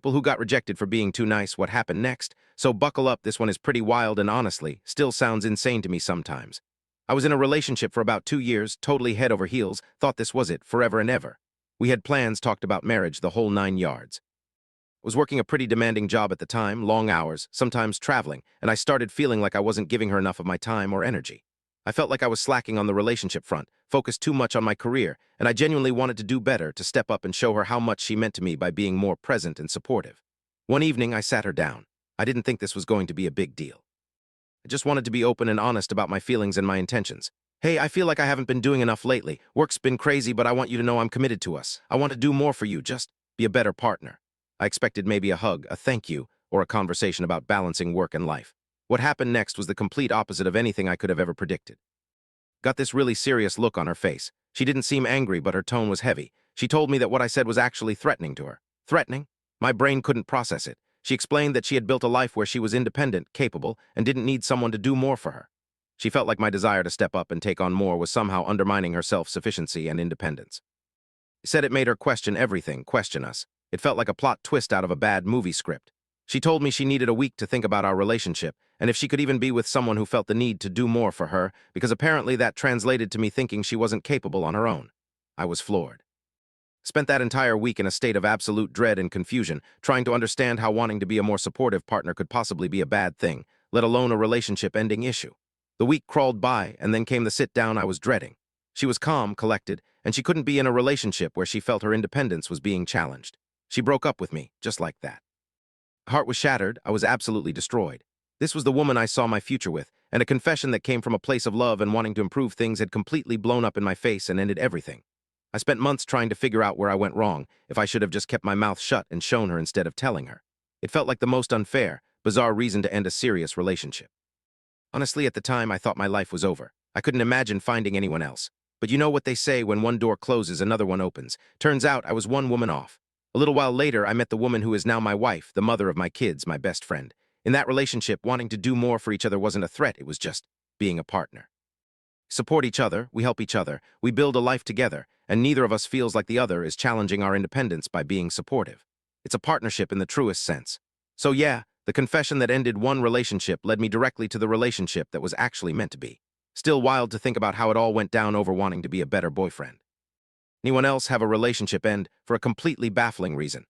People who got rejected for being too nice, what happened next. So buckle up, this one is pretty wild and honestly, still sounds insane to me sometimes. I was in a relationship for about 2 years, totally head over heels, thought this was it, forever and ever. We had plans, talked about marriage, the whole 9 yards. Was working a pretty demanding job at the time, long hours, sometimes traveling, and I started feeling like I wasn't giving her enough of my time or energy. I felt like I was slacking on the relationship front, focused too much on my career, and I genuinely wanted to do better, to step up and show her how much she meant to me by being more present and supportive. One evening, I sat her down. I didn't think this was going to be a big deal. I just wanted to be open and honest about my feelings and my intentions. Hey, I feel like I haven't been doing enough lately. Work's been crazy, but I want you to know I'm committed to us. I want to do more for you, just be a better partner. I expected maybe a hug, a thank you, or a conversation about balancing work and life. What happened next was the complete opposite of anything I could have ever predicted. Got this really serious look on her face. She didn't seem angry, but her tone was heavy. She told me that what I said was actually threatening to her. Threatening? My brain couldn't process it. She explained that she had built a life where she was independent, capable, and didn't need someone to do more for her. She felt like my desire to step up and take on more was somehow undermining her self-sufficiency and independence. She said it made her question everything, question us. It felt like a plot twist out of a bad movie script. She told me she needed a week to think about our relationship, and if she could even be with someone who felt the need to do more for her, because apparently that translated to me thinking she wasn't capable on her own. I was floored. Spent that entire week in a state of absolute dread and confusion, trying to understand how wanting to be a more supportive partner could possibly be a bad thing, let alone a relationship-ending issue. The week crawled by, and then came the sit-down I was dreading. She was calm, collected, and she couldn't be in a relationship where she felt her independence was being challenged. She broke up with me, just like that. My heart was shattered. I was absolutely destroyed. This was the woman I saw my future with, and a confession that came from a place of love and wanting to improve things had completely blown up in my face and ended everything. I spent months trying to figure out where I went wrong, if I should have just kept my mouth shut and shown her instead of telling her. It felt like the most unfair, bizarre reason to end a serious relationship. Honestly, at the time, I thought my life was over. I couldn't imagine finding anyone else. But you know what they say, when one door closes, another one opens. Turns out I was one woman off. A little while later, I met the woman who is now my wife, the mother of my kids, my best friend. In that relationship, wanting to do more for each other wasn't a threat, it was just being a partner. Support each other, we help each other, we build a life together, and neither of us feels like the other is challenging our independence by being supportive. It's a partnership in the truest sense. So yeah, the confession that ended one relationship led me directly to the relationship that was actually meant to be. Still wild to think about how it all went down over wanting to be a better boyfriend. Anyone else have a relationship end for a completely baffling reason?